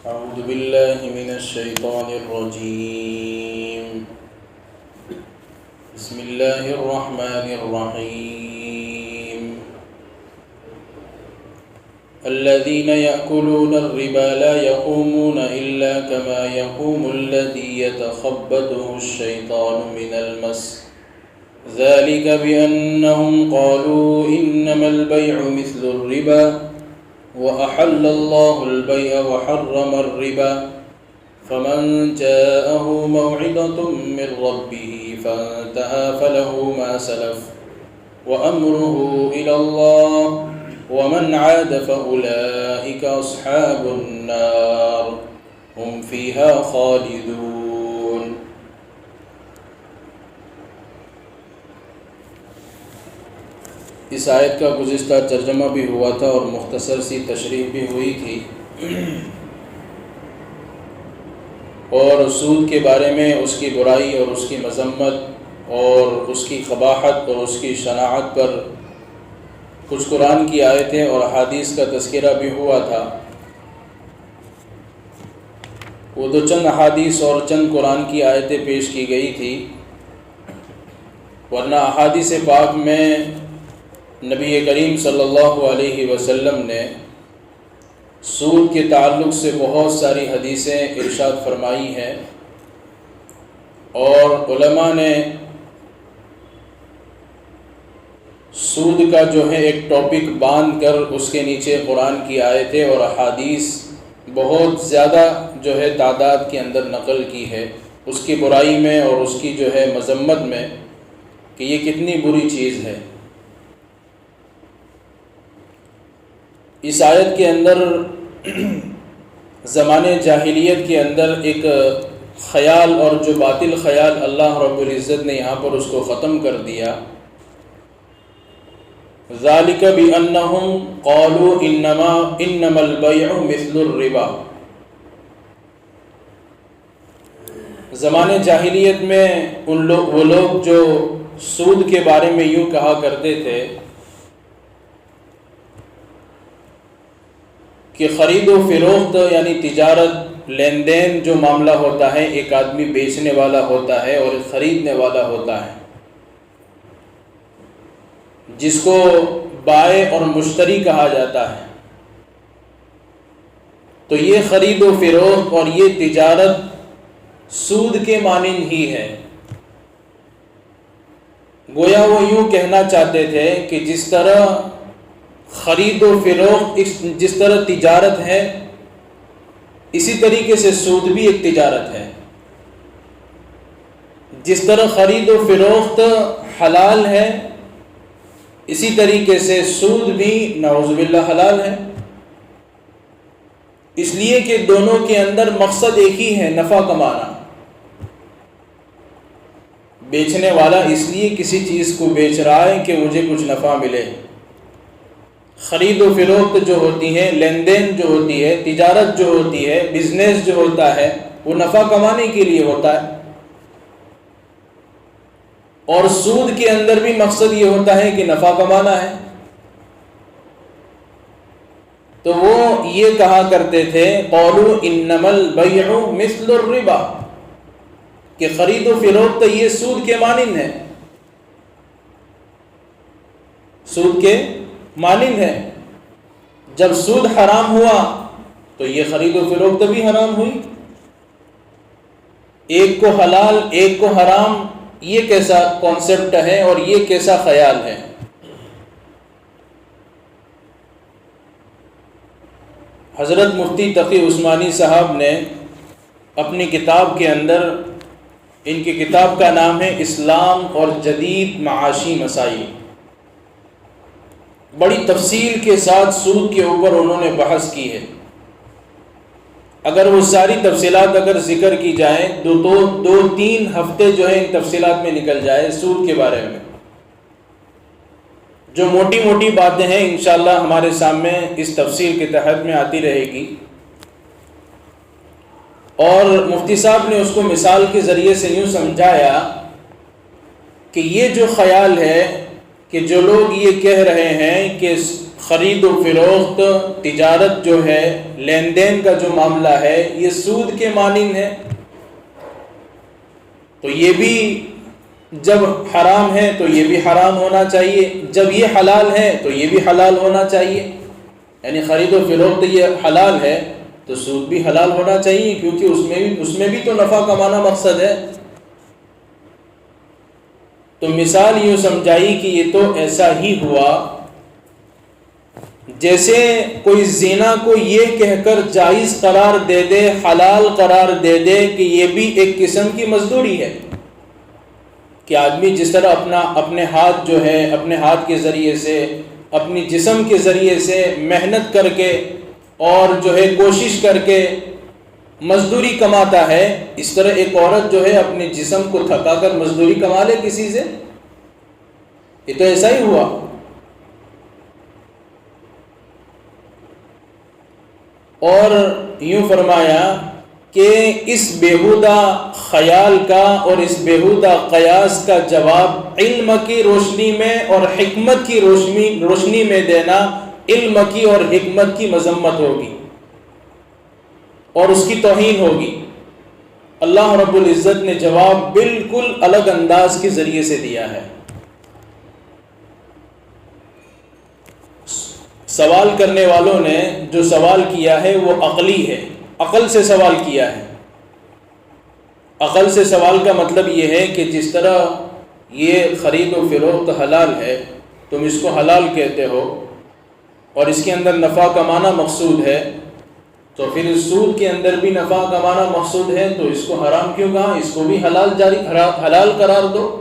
أعوذ بالله من الشيطان الرجيم. بسم الله الرحمن الرحيم. الذين يأكلون الربا لا يقومون إلا كما يقوم الذي يتخبطه الشيطان من المس، ذلك بأنهم قالوا إنما البيع مثل الربا وأحل الله البيع وحرم الربا، فمن جاءه موعظة من ربه فانتهى فله ما سلف وأمره إلى الله ومن عاد فأولئك أصحاب النار هم فيها خالدون. اس آیت کا گزشتہ ترجمہ بھی ہوا تھا اور مختصر سی تشریح بھی ہوئی تھی، اور سود کے بارے میں اس کی برائی اور اس کی مذمت اور اس کی قباحت اور اس کی شناعت پر کچھ قرآن کی آیتیں اور احادیث کا تذکرہ بھی ہوا تھا۔ وہ دو چند احادیث اور چند قرآن کی آیتیں پیش کی گئی تھی، ورنہ احادیث پاک میں نبی کریم صلی اللہ علیہ وسلم نے سود کے تعلق سے بہت ساری حدیثیں ارشاد فرمائی ہیں، اور علماء نے سود کا جو ہے ایک ٹاپک باندھ کر اس کے نیچے قرآن کی آیتیں اور احادیث بہت زیادہ جو ہے تعداد کے اندر نقل کی ہے، اس کی برائی میں اور اس کی جو ہے مذمت میں کہ یہ کتنی بری چیز ہے۔ اس آیت کے اندر زمانے جاہلیت کے اندر ایک خیال اور جو باطل خیال اللہ رب العزت نے یہاں پر اس کو ختم کر دیا۔ ذالک بأنہم قالوا انما البیع مثل الربا۔ زمانے جاہلیت میں وہ لوگ جو سود کے بارے میں یوں کہا کرتے تھے کہ خرید و فروخت یعنی تجارت لین دین جو معاملہ ہوتا ہے، ایک آدمی بیچنے والا ہوتا ہے اور ایک خریدنے والا ہوتا ہے، جس کو بائع اور مشتری کہا جاتا ہے۔ تو یہ خرید و فروخت اور یہ تجارت سود کے مانند ہی ہے۔ گویا وہ یوں کہنا چاہتے تھے کہ جس طرح خرید و فروخت جس طرح تجارت ہے، اسی طریقے سے سود بھی ایک تجارت ہے۔ جس طرح خرید و فروخت حلال ہے، اسی طریقے سے سود بھی نعوذ باللہ حلال ہے، اس لیے کہ دونوں کے اندر مقصد ایک ہی ہے، نفع کمانا۔ بیچنے والا اس لیے کسی چیز کو بیچ رہا ہے کہ مجھے کچھ نفع ملے۔ خرید و فروخت جو ہوتی ہے، لین دین جو ہوتی ہے، تجارت جو ہوتی ہے، بزنس جو ہوتا ہے، وہ نفع کمانے کے لیے ہوتا ہے۔ اور سود کے اندر بھی مقصد یہ ہوتا ہے کہ نفع کمانا ہے۔ تو وہ یہ کہا کرتے تھے قالوا انما البیع مثل الربا، کہ خرید و فروخت یہ سود کے مانند ہے، سود کے مانند ہے۔ جب سود حرام ہوا تو یہ خرید و فروخت بھی حرام ہوئی۔ ایک کو حلال ایک کو حرام، یہ کیسا کانسیپٹ ہے اور یہ کیسا خیال ہے؟ حضرت مفتی تقی عثمانی صاحب نے اپنی کتاب کے اندر، ان کی کتاب کا نام ہے اسلام اور جدید معاشی مسائل، بڑی تفصیل کے ساتھ سود کے اوپر انہوں نے بحث کی ہے۔ اگر وہ ساری تفصیلات اگر ذکر کی جائیں دو تین ہفتے جو ہے ان تفصیلات میں نکل جائے سود کے بارے میں۔ جو موٹی موٹی باتیں ہیں انشاءاللہ ہمارے سامنے اس تفصیل کے تحت میں آتی رہے گی، اور مفتی صاحب نے اس کو مثال کے ذریعے سے یوں سمجھایا کہ یہ جو خیال ہے کہ جو لوگ یہ کہہ رہے ہیں کہ خرید و فروخت، تجارت جو ہے، لین دین کا جو معاملہ ہے، یہ سود کے مانند ہے، تو یہ بھی جب حرام ہے تو یہ بھی حرام ہونا چاہیے، جب یہ حلال ہے تو یہ بھی حلال ہونا چاہیے. یعنی خرید و فروخت یہ حلال ہے تو سود بھی حلال ہونا چاہیے، کیونکہ اس میں بھی تو نفع کمانا مقصد ہے. تو مثال یوں سمجھائی کہ یہ تو ایسا ہی ہوا جیسے کوئی زنا کو یہ کہہ کر جائز قرار دے دے، حلال قرار دے دے کہ یہ بھی ایک قسم کی مزدوری ہے، کہ آدمی جس طرح اپنے ہاتھ جو ہے، اپنے ہاتھ کے ذریعے سے، اپنی جسم کے ذریعے سے محنت کر کے اور جو ہے کوشش کر کے مزدوری کماتا ہے، اس طرح ایک عورت جو ہے اپنے جسم کو تھکا کر مزدوری کما لے کسی سے. یہ تو ایسا ہی ہوا. اور یوں فرمایا کہ اس بیہودہ خیال کا اور اس بیہودہ قیاس کا جواب علم کی روشنی میں اور حکمت کی روشنی میں دینا علم کی اور حکمت کی مذمت ہوگی اور اس کی توہین ہوگی. اللہ رب العزت نے جواب بالکل الگ انداز کے ذریعے سے دیا ہے. سوال کرنے والوں نے جو سوال کیا ہے وہ عقلی ہے، عقل سے سوال کیا ہے. عقل سے سوال کا مطلب یہ ہے کہ جس طرح یہ خرید و فروخت حلال ہے، تم اس کو حلال کہتے ہو اور اس کے اندر نفع کمانا مقصود ہے، تو پھر اس سود کے اندر بھی نفع کمانا مقصود ہے، تو اس کو حرام کیوں کہا؟ اس کو بھی حلال قرار دو.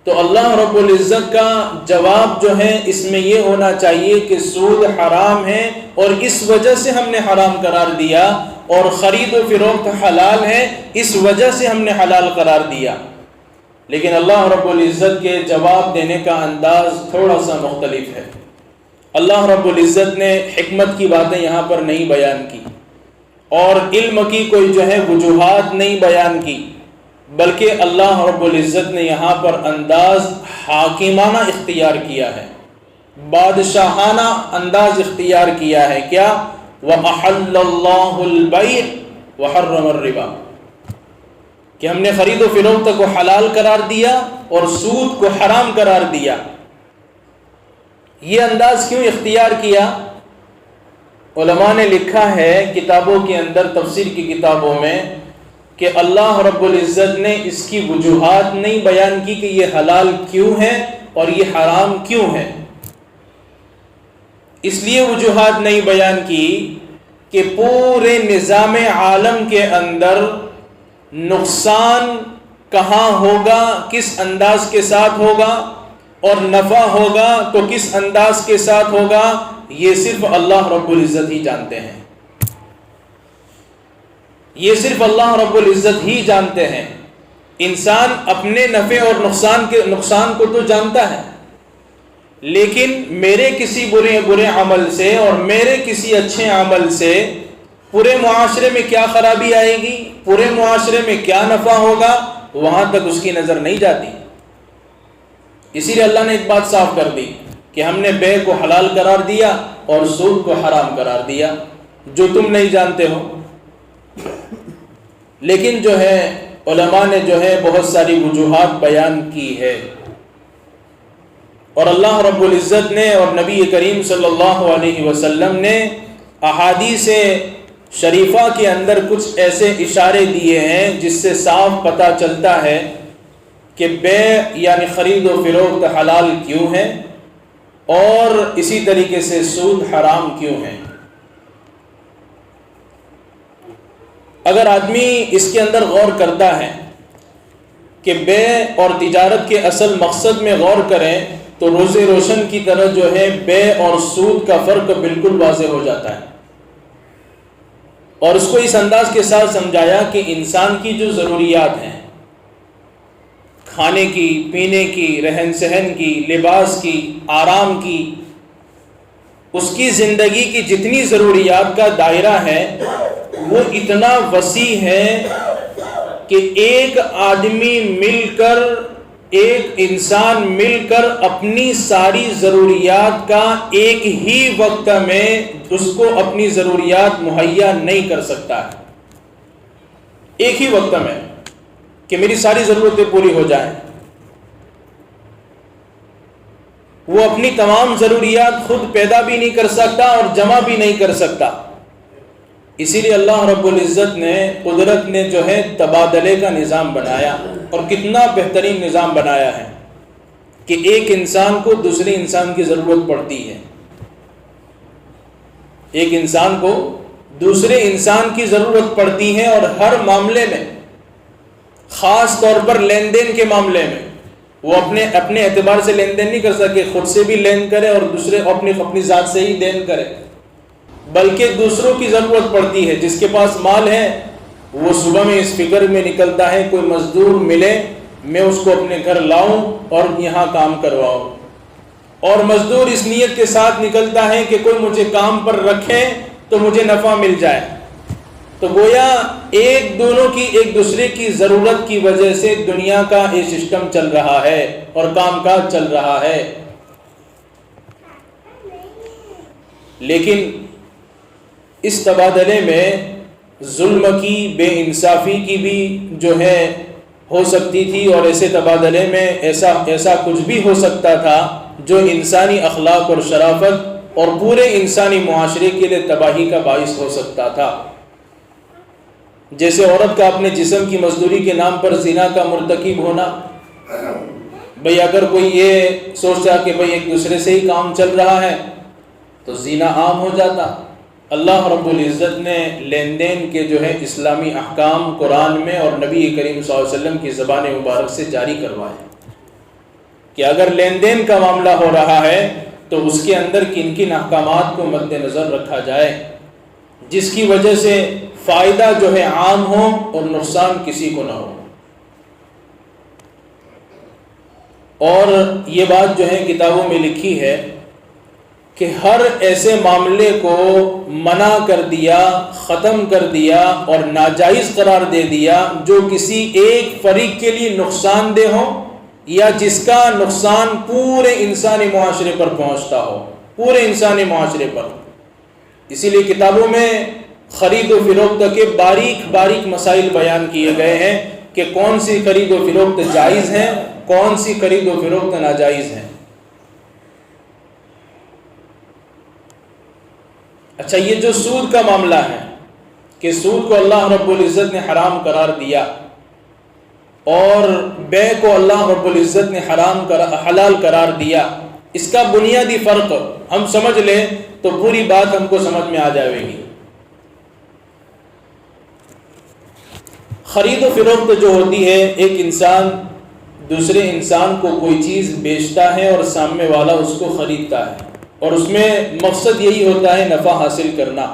تو اللہ رب العزت کا جواب جو ہے اس میں یہ ہونا چاہیے کہ سود حرام ہے اور اس وجہ سے ہم نے حرام قرار دیا، اور خرید و فروخت حلال ہے اس وجہ سے ہم نے حلال قرار دیا. لیکن اللہ رب العزت کے جواب دینے کا انداز تھوڑا سا مختلف ہے. اللہ رب العزت نے حکمت کی باتیں یہاں پر نہیں بیان کی اور علم کی کوئی جو ہے وجوہات نہیں بیان کی، بلکہ اللہ رب العزت نے یہاں پر انداز حاکمانہ اختیار کیا ہے، بادشاہانہ انداز اختیار کیا ہے. کیا؟ وَأَحَلَّ اللَّهُ الْبَيْعَ وَحَرَّمَ الرِّبَا، کہ ہم نے خرید و فروخت کو حلال قرار دیا اور سود کو حرام قرار دیا. یہ انداز کیوں اختیار کیا؟ علماء نے لکھا ہے کتابوں کے اندر، تفسیر کی کتابوں میں، کہ اللہ رب العزت نے اس کی وجوہات نہیں بیان کی کہ یہ حلال کیوں ہے اور یہ حرام کیوں ہے. اس لیے وجوہات نہیں بیان کی کہ پورے نظام عالم کے اندر نقصان کہاں ہوگا، کس انداز کے ساتھ ہوگا، اور نفع ہوگا تو کس انداز کے ساتھ ہوگا، یہ صرف اللہ رب العزت ہی جانتے ہیں. یہ صرف اللہ رب العزت ہی جانتے ہیں. انسان اپنے نفع اور نقصان کو تو جانتا ہے، لیکن میرے کسی برے عمل سے اور میرے کسی اچھے عمل سے پورے معاشرے میں کیا خرابی آئے گی، پورے معاشرے میں کیا نفع ہوگا، وہاں تک اس کی نظر نہیں جاتی. اسی لیے اللہ نے ایک بات صاف کر دی کہ ہم نے بیع کو حلال قرار دیا اور سود کو حرام قرار دیا، جو تم نہیں جانتے ہو. لیکن جو ہے علماء نے جو ہے بہت ساری وجوہات بیان کی ہے، اور اللہ رب العزت نے اور نبی کریم صلی اللہ علیہ وسلم نے احادیث شریفہ کے اندر کچھ ایسے اشارے دیے ہیں جس سے صاف پتہ چلتا ہے کہ بیع یعنی خرید و فروخت حلال کیوں ہے اور اسی طریقے سے سود حرام کیوں ہے. اگر آدمی اس کے اندر غور کرتا ہے کہ بیع اور تجارت کے اصل مقصد میں غور کریں تو روز روشن کی طرح جو ہے بیع اور سود کا فرق بالکل واضح ہو جاتا ہے. اور اس کو اس انداز کے ساتھ سمجھایا کہ انسان کی جو ضروریات ہیں، کھانے کی، پینے کی، رہن سہن کی، لباس کی، آرام کی، اس کی زندگی کی جتنی ضروریات کا دائرہ ہے وہ اتنا وسیع ہے کہ ایک آدمی مل کر ایک انسان مل کر اپنی ساری ضروریات کا ایک ہی وقت میں اس کو اپنی ضروریات مہیا نہیں کر سکتا ہے، ایک ہی وقت میں کہ میری ساری ضرورتیں پوری ہو جائیں۔ وہ اپنی تمام ضروریات خود پیدا بھی نہیں کر سکتا اور جمع بھی نہیں کر سکتا۔ اسی لیے اللہ رب العزت نے، قدرت نے جو ہے تبادلے کا نظام بنایا، اور کتنا بہترین نظام بنایا ہے کہ ایک انسان کو دوسرے انسان کی ضرورت پڑتی ہے، ایک انسان کو دوسرے انسان کی ضرورت پڑتی ہے، اور ہر معاملے میں، خاص طور پر لین دین کے معاملے میں وہ اپنے اعتبار سے لین دین نہیں کر سکے، خود سے بھی لین کرے اور دوسرے اپنی ذات سے ہی دین کرے، بلکہ دوسروں کی ضرورت پڑتی ہے۔ جس کے پاس مال ہے وہ صبح میں اس فکر میں نکلتا ہے کوئی مزدور ملے، میں اس کو اپنے گھر لاؤں اور یہاں کام کرواؤں، اور مزدور اس نیت کے ساتھ نکلتا ہے کہ کوئی مجھے کام پر رکھے تو مجھے نفع مل جائے۔ تو گویا دونوں کی ایک دوسرے کی ضرورت کی وجہ سے دنیا کا یہ سسٹم چل رہا ہے اور کام کاج چل رہا ہے۔ لیکن اس تبادلے میں ظلم کی، بے انصافی کی بھی جو ہے ہو سکتی تھی، اور ایسے تبادلے میں ایسا کچھ بھی ہو سکتا تھا جو انسانی اخلاق اور شرافت اور پورے انسانی معاشرے کے لیے تباہی کا باعث ہو سکتا تھا۔ جیسے عورت کا اپنے جسم کی مزدوری کے نام پر زنا کا مرتکب ہونا۔ بھئی اگر کوئی یہ سوچتا کہ بھئی ایک دوسرے سے ہی کام چل رہا ہے تو زنا عام ہو جاتا۔ اللہ رب العزت نے لین دین کے جو ہے اسلامی احکام قرآن میں اور نبی کریم صلی اللہ علیہ وسلم کی زبان مبارک سے جاری کروائے کہ اگر لین دین کا معاملہ ہو رہا ہے تو اس کے اندر کن کن احکامات کو مد نظر رکھا جائے جس کی وجہ سے فائدہ جو ہے عام ہو اور نقصان کسی کو نہ ہو۔ اور یہ بات جو ہے کتابوں میں لکھی ہے کہ ہر ایسے معاملے کو منع کر دیا، ختم کر دیا اور ناجائز قرار دے دیا جو کسی ایک فریق کے لیے نقصان دہ ہو یا جس کا نقصان پورے انسانی معاشرے پر پہنچتا ہو، پورے انسانی معاشرے پر۔ اسی لیے کتابوں میں خرید و فروخت کے باریک باریک مسائل بیان کیے گئے ہیں کہ کون سی خرید و فروخت جائز ہیں، کون سی خرید و فروخت ناجائز ہیں۔ اچھا، یہ جو سود کا معاملہ ہے کہ سود کو اللہ رب العزت نے حرام قرار دیا اور بے کو اللہ رب العزت نے حلال قرار دیا، اس کا بنیادی فرق ہم سمجھ لیں تو پوری بات ہم کو سمجھ میں آ جائے گی۔ خرید و فروخت جو ہوتی ہے، ایک انسان دوسرے انسان کو کوئی چیز بیچتا ہے اور سامنے والا اس کو خریدتا ہے، اور اس میں مقصد یہی ہوتا ہے نفع حاصل کرنا۔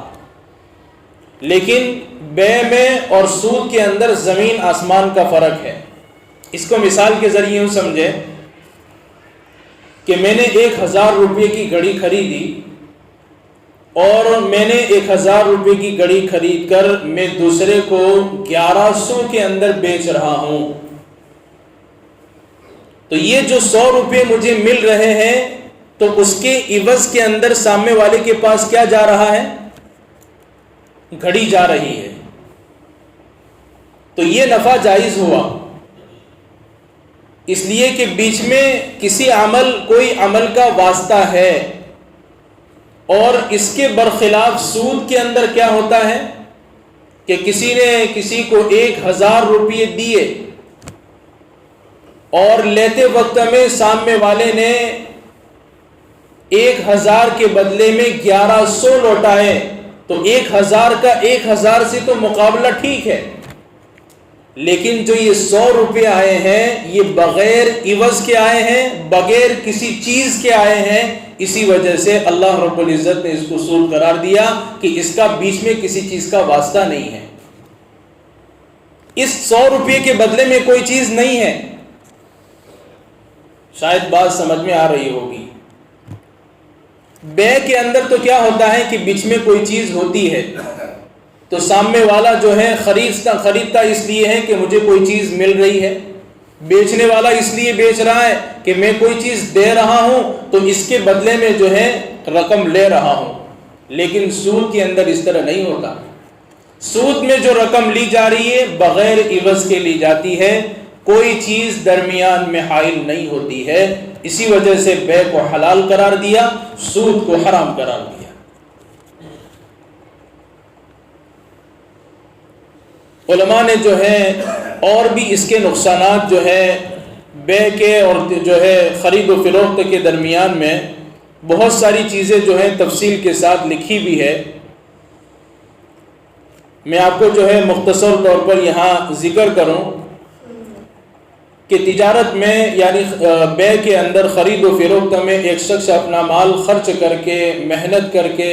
لیکن بے میں اور سود کے اندر زمین آسمان کا فرق ہے۔ اس کو مثال کے ذریعے یوں سمجھیں کہ میں نے 1000 روپے کی گھڑی خریدی اور میں نے 1000 روپے کی گھڑی خرید کر میں دوسرے کو 1100 کے اندر بیچ رہا ہوں، تو یہ جو 100 روپے مجھے مل رہے ہیں تو اس کے عوض کے اندر سامنے والے کے پاس کیا جا رہا ہے؟ گھڑی جا رہی ہے، تو یہ نفع جائز ہوا، اس لیے کہ بیچ میں کوئی عمل کا واسطہ ہے۔ اور اس کے برخلاف سود کے اندر کیا ہوتا ہے کہ کسی نے کسی کو 1000 روپے دیے اور لیتے وقت میں سامنے والے نے 1000 کے بدلے میں 1100 لوٹائے، تو 1000 کا 1000 سے تو مقابلہ ٹھیک ہے، لیکن جو یہ 100 روپے آئے ہیں یہ بغیر عوض کے آئے ہیں، بغیر کسی چیز کے آئے ہیں، اسی وجہ سے اللہ رب العزت نے اس کو سود قرار دیا کہ اس کا بیچ میں کسی چیز کا واسطہ نہیں ہے، اس 100 روپے کے بدلے میں کوئی چیز نہیں ہے۔ شاید بات سمجھ میں آ رہی ہوگی۔ بے کے اندر تو کیا ہوتا ہے کہ بیچ میں کوئی چیز ہوتی ہے تو سامنے والا جو ہے خریدتا اس لیے ہے کہ مجھے کوئی چیز مل رہی ہے، بیچنے والا اس لیے بیچ رہا ہے کہ میں کوئی چیز دے رہا ہوں تو اس کے بدلے میں جو ہے رقم لے رہا ہوں، لیکن سود کے اندر اس طرح نہیں ہوتا۔ سود میں جو رقم لی جا رہی ہے بغیر عوض کے لی جاتی ہے، کوئی چیز درمیان میں حائل نہیں ہوتی ہے، اسی وجہ سے بیع کو حلال قرار دیا، سود کو حرام قرار دیا۔ علماء نے جو ہے اور بھی اس کے نقصانات جو ہے بیع کے اور جو ہے خرید و فروخت کے درمیان میں بہت ساری چیزیں جو ہیں تفصیل کے ساتھ لکھی بھی ہے۔ میں آپ کو جو ہے مختصر طور پر یہاں ذکر کروں کہ تجارت میں یعنی بیع کے اندر خرید و فروخت میں ایک شخص اپنا مال خرچ کر کے محنت کر کے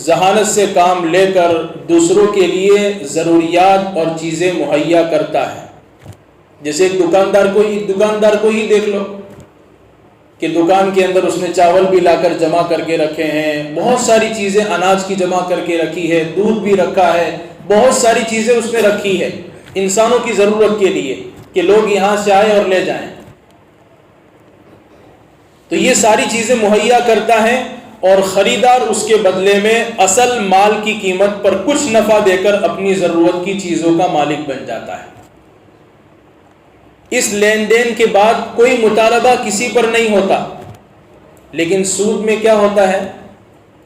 ذہانت سے کام لے کر دوسروں کے لیے ضروریات اور چیزیں مہیا کرتا ہے۔ جیسے ایک دکاندار کو ہی دیکھ لو کہ دکان کے اندر اس نے چاول بھی لا کر جمع کر کے رکھے ہیں، بہت ساری چیزیں اناج کی جمع کر کے رکھی ہے، دودھ بھی رکھا ہے، بہت ساری چیزیں اس نے رکھی ہے انسانوں کی ضرورت کے لیے کہ لوگ یہاں سے آئے اور لے جائیں۔ تو یہ ساری چیزیں مہیا کرتا ہے اور خریدار اس کے بدلے میں اصل مال کی قیمت پر کچھ نفع دے کر اپنی ضرورت کی چیزوں کا مالک بن جاتا ہے۔ اس لین دین کے بعد کوئی مطالبہ کسی پر نہیں ہوتا۔ لیکن سود میں کیا ہوتا ہے،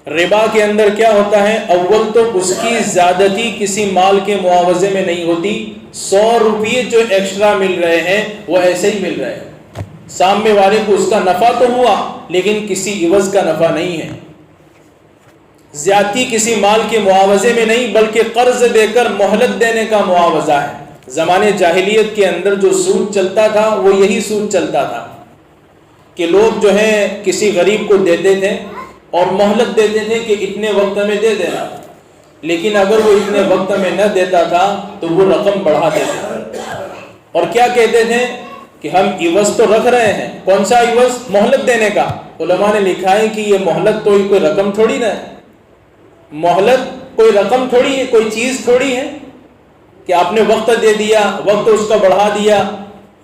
ربا کے اندر کیا ہوتا ہے، اول تو اس کی زیادتی کسی مال کے معاوضے میں نہیں ہوتی، 100 روپیے جو ایکسٹرا مل رہے ہیں وہ ایسے ہی مل رہے ہیں، سامنے والے کو اس کا نفع تو ہوا لیکن کسی عوض کا نفع نہیں ہے۔ زیادتی کسی مال کے معاوضے میں نہیں بلکہ قرض دے کر مہلت دینے کا معاوضہ ہے۔ زمانے جاہلیت کے اندر جو سود چلتا تھا وہ یہی سود چلتا تھا کہ لوگ جو ہے کسی غریب کو دیتے تھے اور مہلت دیتے تھے کہ اتنے وقت میں دے دینا، لیکن اگر وہ اتنے وقت میں نہ دیتا تھا تو وہ رقم بڑھا دیتے تھے اور کیا کہتے تھے کہ ہم عوض تو رکھ رہے ہیں۔ کون سا عوض؟ مہلت دینے کا۔ علماء نے لکھا ہے کہ یہ مہلت تو کوئی رقم تھوڑی نہ ہے، مہلت کوئی رقم تھوڑی ہے، کوئی چیز تھوڑی ہے کہ آپ نے وقت دے دیا، وقت اس کا بڑھا دیا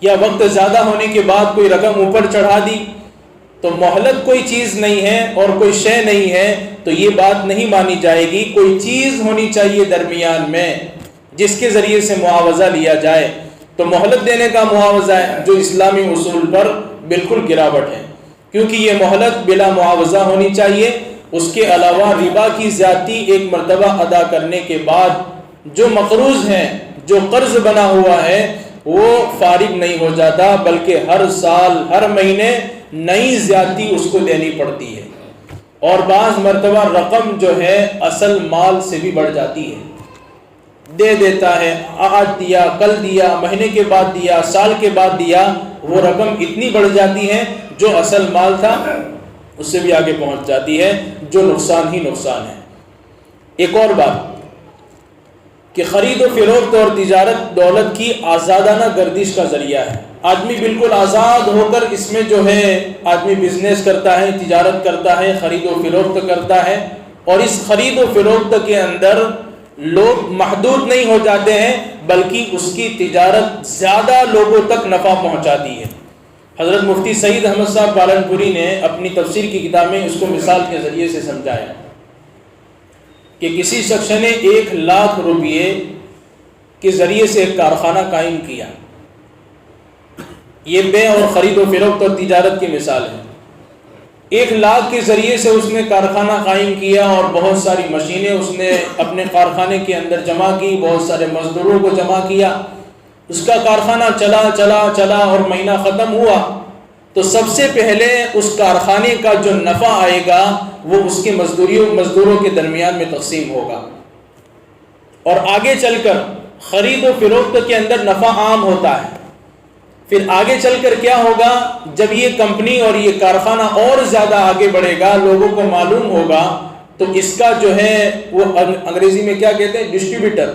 یا وقت زیادہ ہونے کے بعد کوئی رقم اوپر چڑھا دی۔ تو مہلت کوئی چیز نہیں ہے اور کوئی شے نہیں ہے، تو یہ بات نہیں مانی جائے گی۔ کوئی چیز ہونی چاہیے درمیان میں جس کے ذریعے سے معاوضہ لیا جائے، تو مہلت دینے کا معاوضہ ہے جو اسلامی اصول پر بالکل گراوٹ ہے، کیونکہ یہ مہلت بلا معاوضہ ہونی چاہیے۔ اس کے علاوہ ربا کی زیادتی ایک مرتبہ ادا کرنے کے بعد جو مقروض ہے، جو قرض بنا ہوا ہے، وہ فارغ نہیں ہو جاتا بلکہ ہر سال ہر مہینے نئی زیادتی اس کو دینی پڑتی ہے، اور بعض مرتبہ رقم جو ہے اصل مال سے بھی بڑھ جاتی ہے۔ دے دیتا ہے، آج دیا، کل دیا، مہینے کے بعد دیا، سال کے بعد دیا، وہ رقم اتنی بڑھ جاتی ہے جو اصل مال تھا اس سے بھی آگے پہنچ جاتی ہے، جو نقصان ہی نقصان ہے۔ ایک اور بات کہ خرید و فروخت اور تجارت دولت کی آزادانہ گردش کا ذریعہ ہے۔ آدمی بالکل آزاد ہو کر اس میں جو ہے آدمی بزنس کرتا ہے، تجارت کرتا ہے، خرید و فروخت کرتا ہے، اور اس خرید و فروخت کے اندر لوگ محدود نہیں ہو جاتے ہیں بلکہ اس کی تجارت زیادہ لوگوں تک نفع پہنچاتی ہے۔ حضرت مفتی سعید احمد صاحب پالنپوری نے اپنی تفسیر کی کتاب میں اس کو مثال کے ذریعے سے سمجھایا کہ کسی شخص نے 1,00,000 روپئے کے ذریعے سے ایک کارخانہ قائم کیا۔ یہ بیع اور خرید و فروخت اور تجارت کی مثال ہے۔ 1,00,000 کے ذریعے سے اس نے کارخانہ قائم کیا اور بہت ساری مشینیں اس نے اپنے کارخانے کے اندر جمع کی، بہت سارے مزدوروں کو جمع کیا، اس کا کارخانہ چلا چلا چلا اور مہینہ ختم ہوا تو سب سے پہلے اس کارخانے کا جو نفع آئے گا وہ اس کے مزدوروں کے درمیان میں تقسیم ہوگا، اور آگے چل کر خرید و فروخت کے اندر نفع عام ہوتا ہے۔ پھر آگے چل کر کیا ہوگا، جب یہ کمپنی اور یہ کارخانہ اور زیادہ آگے بڑھے گا، لوگوں کو معلوم ہوگا، تو اس کا جو ہے وہ انگریزی میں کیا کہتے ہیں، ڈسٹریبیوٹر،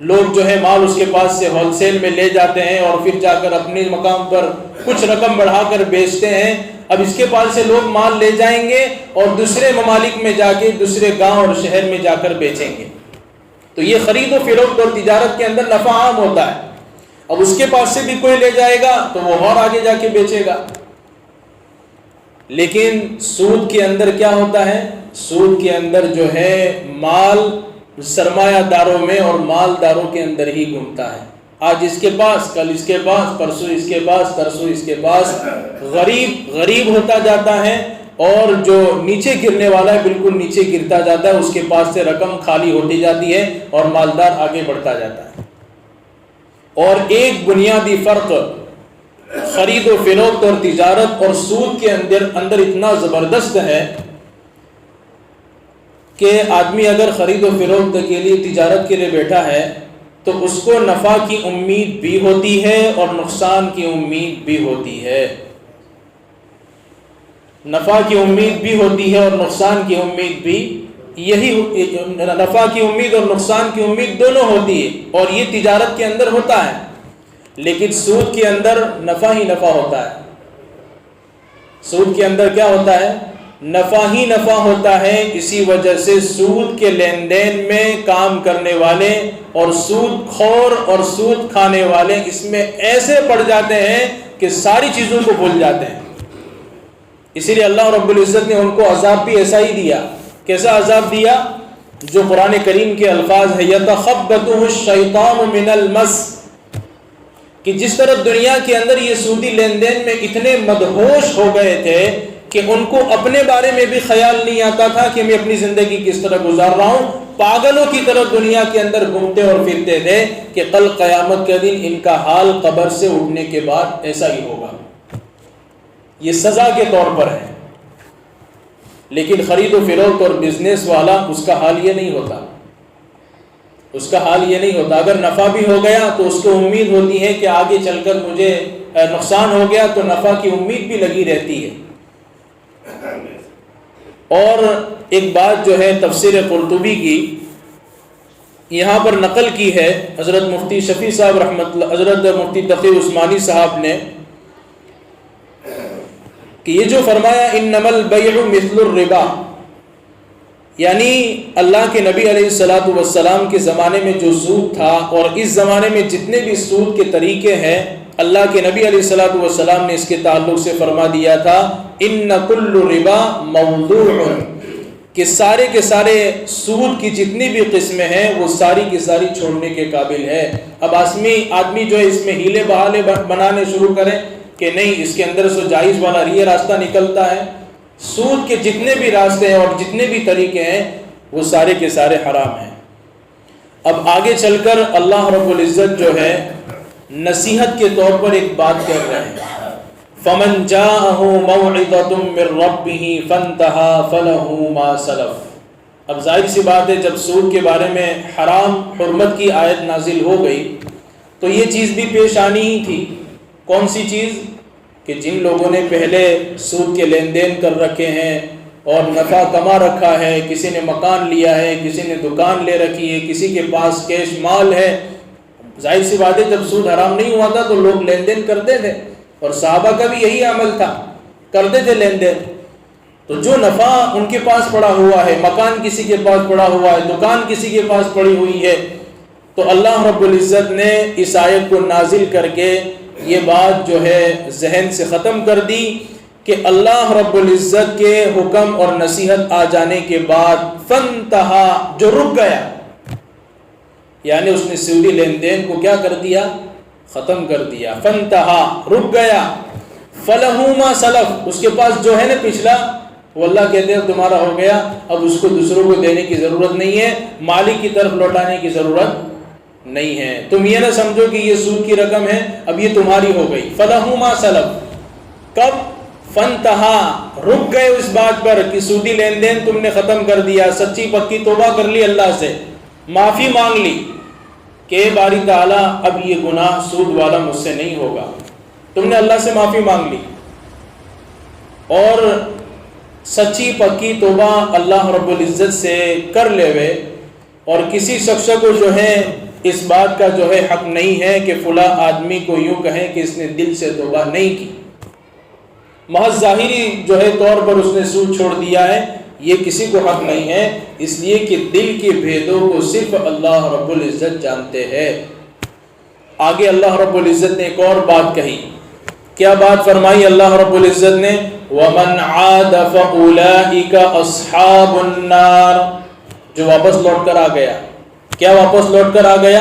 لوگ جو ہے مال اس کے پاس سے ہول سیل میں لے جاتے ہیں اور پھر جا کر اپنے مقام پر کچھ رقم بڑھا کر بیچتے ہیں۔ اب اس کے پاس سے لوگ مال لے جائیں گے اور دوسرے ممالک میں جا کے دوسرے گاؤں اور شہر میں جا کر بیچیں گے۔ تو یہ خرید و فروخت اور تجارت کے اندر نفع عام ہوتا ہے۔ اب اس کے پاس سے بھی کوئی لے جائے گا تو وہ اور آگے جا کے بیچے گا۔ لیکن سود کے اندر کیا ہوتا ہے؟ سود کے اندر جو ہے مال سرمایہ داروں میں اور مالداروں کے اندر ہی گھومتا ہے۔ آج اس کے پاس، کل اس کے پاس، پرسوں اس کے پاس، ترسوں اس کے پاس، غریب ہوتا جاتا ہے، اور جو نیچے گرنے والا ہے بالکل نیچے گرتا جاتا ہے، اس کے پاس سے رقم خالی ہوتی جاتی ہے اور مالدار آگے بڑھتا جاتا ہے۔ اور ایک بنیادی فرق خرید و فروخت اور تجارت اور سود کے اندر اتنا زبردست ہے کہ آدمی اگر خرید و فروخت کے لیے، تجارت کے لیے بیٹھا ہے تو اس کو نفع کی امید بھی ہوتی ہے اور نقصان کی امید بھی ہوتی ہے۔ نفع کی امید بھی ہوتی ہے اور نقصان کی امید بھی، نفع کی امید اور نقصان کی امید دونوں ہوتی ہے، اور یہ تجارت کے اندر ہوتا ہے۔ لیکن سود کے اندر نفع ہی نفع ہوتا ہے۔ سود کے اندر کیا ہوتا ہے؟ نفع ہی نفع ہوتا ہے۔ اسی وجہ سے سود کے لین دین میں کام کرنے والے اور سود خور اور سود کھانے والے اس میں ایسے پڑ جاتے ہیں کہ ساری چیزوں کو بھول جاتے ہیں۔ اسی لیے اللہ رب العزت نے ان کو عذاب بھی ایسا ہی دیا۔ کیسا عذاب دیا؟ جو قرآن کریم کے الفاظ ہے یتخبطہ الشیطان من المس، کہ جس طرح دنیا کے اندر یہ سودی لین دین میں اتنے مدہوش ہو گئے تھے کہ ان کو اپنے بارے میں بھی خیال نہیں آتا تھا کہ میں اپنی زندگی کس طرح گزار رہا ہوں، پاگلوں کی طرح دنیا کے اندر گھومتے اور پھرتے تھے کہ کل قیامت کے دن ان کا حال قبر سے اٹھنے کے بعد ایسا ہی ہوگا، یہ سزا کے طور پر ہے۔ لیکن خرید و فروخت اور بزنس والا اس کا حال یہ نہیں ہوتا، اس کا حال یہ نہیں ہوتا۔ اگر نفع بھی ہو گیا تو اس کو امید ہوتی ہے کہ آگے چل کر مجھے نقصان ہو گیا تو نفع کی امید بھی لگی رہتی ہے۔ اور ایک بات جو ہے تفسیر قرطبی کی یہاں پر نقل کی ہے حضرت مفتی شفیع صاحب رحمۃ اللہ، حضرت مفتی تقی عثمانی صاحب نے، کہ یہ جو فرمایا انما البیع مثل الربا، یعنی اللہ کے نبی علیہ الصلوۃ والسلام کے زمانے میں جو سود تھا اور اس زمانے میں جتنے بھی سود کے طریقے ہیں، اللہ کے نبی علیہ الصلوۃ والسلام نے اس کے تعلق سے فرما دیا تھا ان کل ربا موضوع، کہ سارے کے سارے سود کی جتنی بھی قسمیں ہیں وہ ساری کی ساری چھوڑنے کے قابل ہے۔ اب آدمی جو ہے اس میں ہیلے بہالے بنانے شروع کریں کہ نہیں اس کے اندر سے جائز والا یہ راستہ نکلتا ہے، سود کے جتنے بھی راستے ہیں اور جتنے بھی طریقے ہیں وہ سارے کے سارے حرام ہیں۔ اب آگے چل کر اللہ رب العزت جو ہے نصیحت کے طور پر ایک بات کر رہے ہیں، فَمَنْ جَاءَهُ مَوْعِظَةٌ مِّن رَّبِّهِ فَانْتَهَىٰ فَلَهُ مَا سَلَفَ۔ اب ظاہر سی بات ہے جب سود کے بارے میں حرام حرمت کی آیت نازل ہو گئی تو یہ چیز بھی پیش آنی ہی تھی۔ کون سی چیز؟ کہ جن لوگوں نے پہلے سود کے لین دین کر رکھے ہیں اور نفع کما رکھا ہے، کسی نے مکان لیا ہے، کسی نے دکان لے رکھی ہے، کسی کے پاس کیش مال ہے، ظاہر سی بات ہے جب سود حرام نہیں ہوا تھا تو لوگ لین دین کرتے تھے، اور صحابہ کا بھی یہی عمل تھا، کرتے تھے لین دین۔ تو جو نفع ان کے پاس پڑا ہوا ہے، مکان کسی کے پاس پڑا ہوا ہے، دکان کسی کے پاس پڑی ہوئی ہے، تو اللہ رب العزت نے اس آیت کو نازل کر کے یہ بات جو ہے ذہن سے ختم کر دی کہ اللہ رب العزت کے حکم اور نصیحت آ جانے کے بعد فانتہا، جو رک گیا، یعنی اس نے سودی لین دین کو کیا کر دیا؟ ختم کر دیا۔ فانتہا، رک گیا، فلہ ما سلف، اس کے پاس جو ہے نا پچھلا وہ اللہ کہتے ہیں تمہارا ہو گیا، اب اس کو دوسروں کو دینے کی ضرورت نہیں ہے، مالک کی طرف لوٹانے کی ضرورت نہیں ہے۔ تم یہ نہ سمجھو کہ یہ سود کی رقم ہے اب یہ تمہاری ہو گئی۔ فلہ ما سلف، کب؟ فانتہا، رک گئے اس بات پر کہ سودی لین دین تم نے ختم کر دیا، سچی پکی توبہ کر لی، اللہ سے معافی مانگ لی کہ باری تعالیٰ اب یہ گناہ سود والا مجھ سے نہیں ہوگا، تم نے اللہ سے معافی مانگ لی اور سچی پکی توبہ اللہ رب العزت سے کر لے ہوئے، اور کسی شخص کو جو ہے اس بات کا جو ہے حق نہیں ہے کہ فلاں آدمی کو یوں کہیں کہ اس نے دل سے توبہ نہیں کی، محض ظاہری جو ہے طور پر اس نے سود چھوڑ دیا ہے، یہ کسی کو حق نہیں ہے، اس لیے کہ دل کے بھیدوں کو صرف اللہ رب العزت جانتے ہیں۔ آگے اللہ رب العزت نے ایک اور بات کہی. کیا بات فرمائی اللہ رب العزت نے؟ وَمَنْ عَادَ فَأُولَئِكَ أَصْحَابُ النَّارِ. جو واپس لوٹ کر آ گیا. کیا واپس لوٹ کر آ گیا؟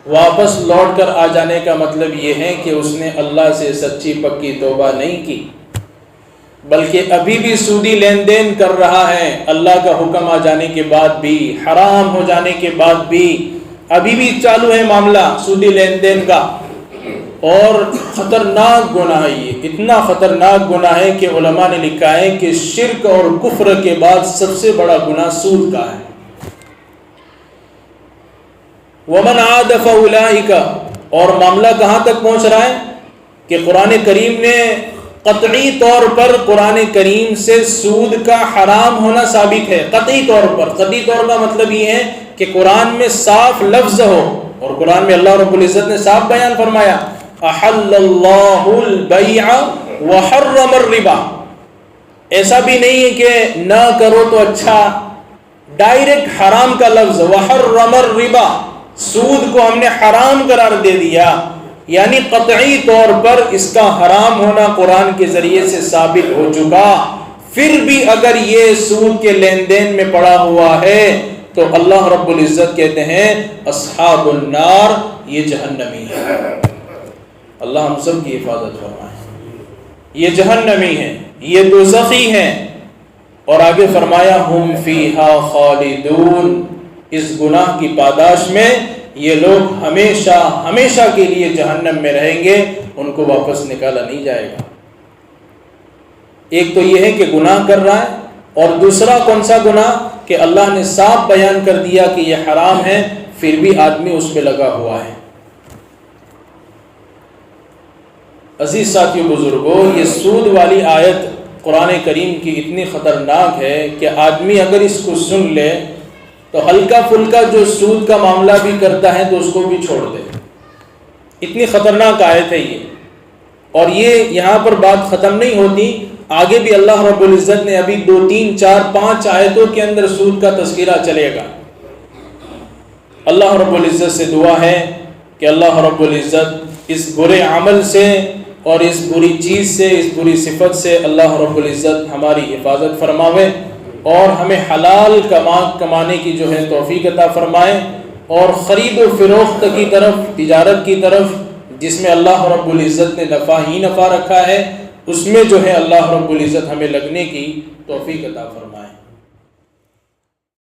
واپس لوٹ کر آ جانے کا مطلب یہ ہے کہ اس نے اللہ سے سچی پکی توبہ نہیں کی، بلکہ ابھی بھی سودی لین دین کر رہا ہے. اللہ کا حکم آ جانے کے بعد بھی، حرام ہو جانے کے بعد بھی ابھی بھی چالو ہے معاملہ سودی لین دین کا. اور خطرناک گناہ ہے یہ، اتنا خطرناک گناہ ہے کہ علماء نے لکھا ہے کہ شرک اور کفر کے بعد سب سے بڑا گناہ سود کا ہے. وَمَنْ عَادَ فَأُولَئِكَ. اور معاملہ کہاں تک پہنچ رہا ہے کہ قرآن کریم نے قطعی طور پر قرآن کریم سے سود کا حرام ہونا ثابت ہے. قطعی طور پر. قطعی طور کا مطلب یہ ہے کہ قرآن میں صاف لفظ ہو، اور قرآن میں اللہ رب العزت نے صاف بیان فرمایا احل اللہ البیع وحرم الربا. ایسا بھی نہیں ہے کہ نہ کرو تو اچھا، ڈائریکٹ حرام کا لفظ وحرم الربا، سود کو ہم نے حرام قرار دے دیا. یعنی قطعی طور پر اس کا حرام ہونا قرآن کے ذریعے سے ثابت ہو چکا. پھر بھی اگر یہ سود کے لین دین میں پڑا ہوا ہے تو اللہ رب العزت کہتے ہیں اصحاب النار، یہ جہنمی ہے. اللہ ہم سب کی حفاظت فرمائے. یہ جہنمی ہے، یہ دوزخی ہے. اور آگے فرمایا ہم فیہا خالدون. اس گناہ کی پاداش میں یہ لوگ ہمیشہ ہمیشہ کے لیے جہنم میں رہیں گے، ان کو واپس نکالا نہیں جائے گا. ایک تو یہ ہے کہ گناہ کر رہا ہے، اور دوسرا کون سا گناہ کہ اللہ نے صاف بیان کر دیا کہ یہ حرام ہے، پھر بھی آدمی اس پہ لگا ہوا ہے. عزیز ساتھیو بزرگوں، یہ سود والی آیت قرآن کریم کی اتنی خطرناک ہے کہ آدمی اگر اس کو سن لے تو ہلکا پھلکا جو سود کا معاملہ بھی کرتا ہے تو اس کو بھی چھوڑ دے. اتنی خطرناک آیت ہے یہ. اور یہ یہاں پر بات ختم نہیں ہوتی، آگے بھی اللہ رب العزت نے ابھی 2 3 4 5 آیتوں کے اندر سود کا تذکرہ چلے گا. اللہ رب العزت سے دعا ہے کہ اللہ رب العزت اس برے عمل سے اور اس بری چیز سے، اس بری صفت سے اللہ رب العزت ہماری حفاظت فرماوے، اور ہمیں حلال کمانے کی جو ہے توفیق عطا فرمائے، اور خرید و فروخت کی طرف، تجارت کی طرف جس میں اللہ رب العزت نے نفع ہی نفع رکھا ہے، اس میں جو ہے اللہ رب العزت ہمیں لگنے کی توفیق عطا فرمائے.